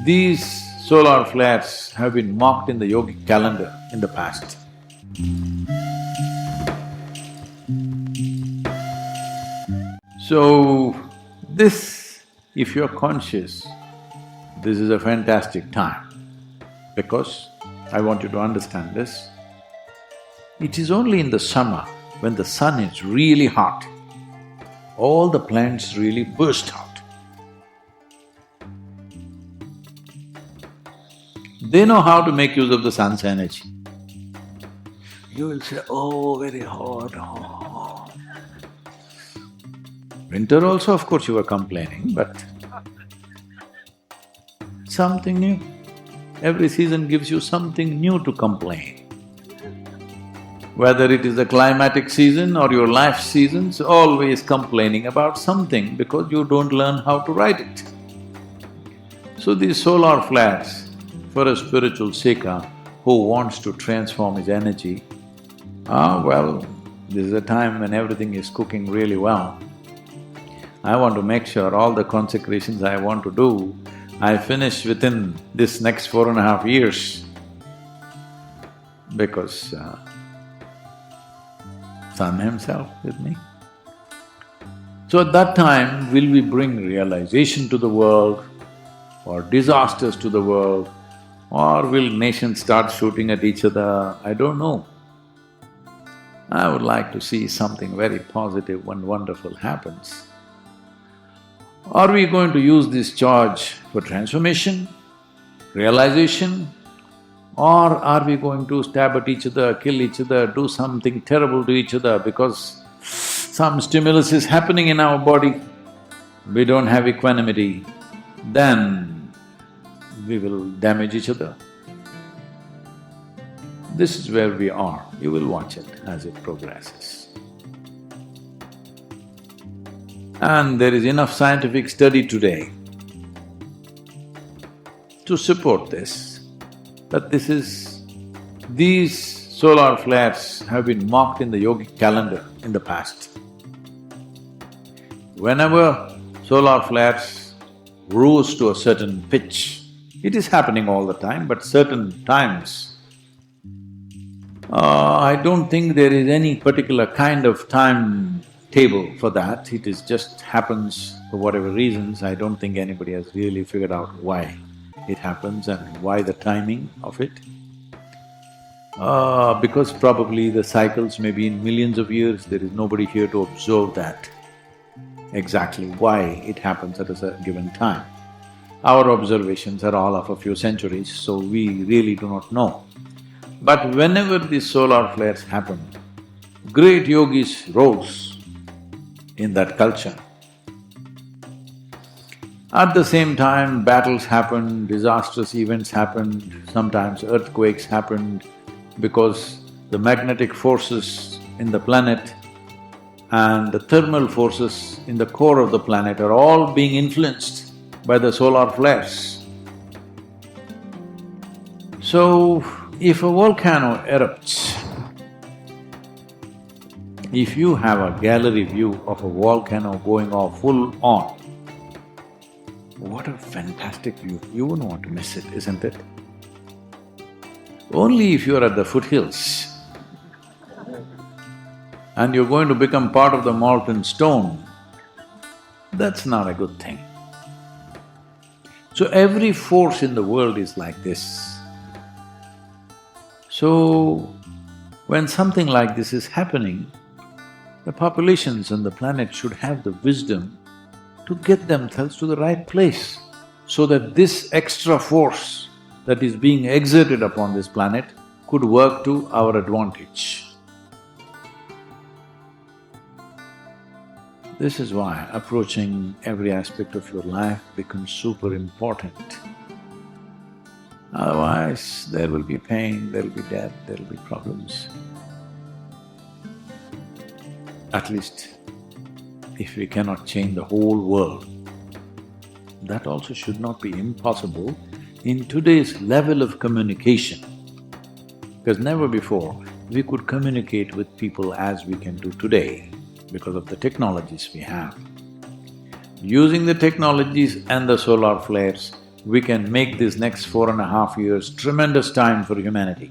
These solar flares have been marked in the yogic calendar in the past. So, if you're conscious, this is a fantastic time because I want you to understand this. It is only in the summer when the sun is really hot, all the plants really burst out. They know how to make use of the sun's energy. You will say, oh, very hot, oh. Winter also, of course, you were complaining, but something new. Every season gives you something new to complain. Whether it is the climatic season or your life seasons, always complaining about something because you don't learn how to ride it. So these solar flares, for a spiritual seeker who wants to transform his energy, well, this is a time when everything is cooking really well. I want to make sure all the consecrations I want to do, I finish within this next 4.5 years because Sun himself with me. So at that time, will we bring realization to the world or disasters to the world, or will nations start shooting at each other? I don't know. I would like to see something very positive and wonderful happens. Are we going to use this charge for transformation, realization, or are we going to stab at each other, kill each other, do something terrible to each other because some stimulus is happening in our body, we don't have equanimity, then we will damage each other. This is where we are, you will watch it as it progresses. And there is enough scientific study today to support this, that these solar flares have been marked in the yogic calendar in the past. Whenever solar flares rose to a certain pitch, it is happening all the time, but certain times, I don't think there is any particular kind of time table for that, it is just happens for whatever reasons. I don't think anybody has really figured out why it happens and why the timing of it. Because probably the cycles may be in millions of years, there is nobody here to observe that, exactly why it happens at a given time. Our observations are all of a few centuries, so we really do not know. But whenever these solar flares happen, great yogis rose in that culture. At the same time, battles happened, disastrous events happened, sometimes earthquakes happened because the magnetic forces in the planet and the thermal forces in the core of the planet are all being influenced by the solar flares. So, if a volcano erupts, if you have a gallery view of a volcano going off full on, what a fantastic view, you wouldn't want to miss it, isn't it? Only if you're at the foothills and you're going to become part of the molten stone, that's not a good thing. So every force in the world is like this. So, when something like this is happening, the populations on the planet should have the wisdom to get themselves to the right place so that this extra force that is being exerted upon this planet could work to our advantage. This is why approaching every aspect of your life becomes super important. Otherwise, there will be pain, there will be death, there will be problems. At least, if we cannot change the whole world, that also should not be impossible in today's level of communication. Because never before we could communicate with people as we can do today because of the technologies we have. Using the technologies and the solar flares, we can make these next 4.5 years tremendous time for humanity.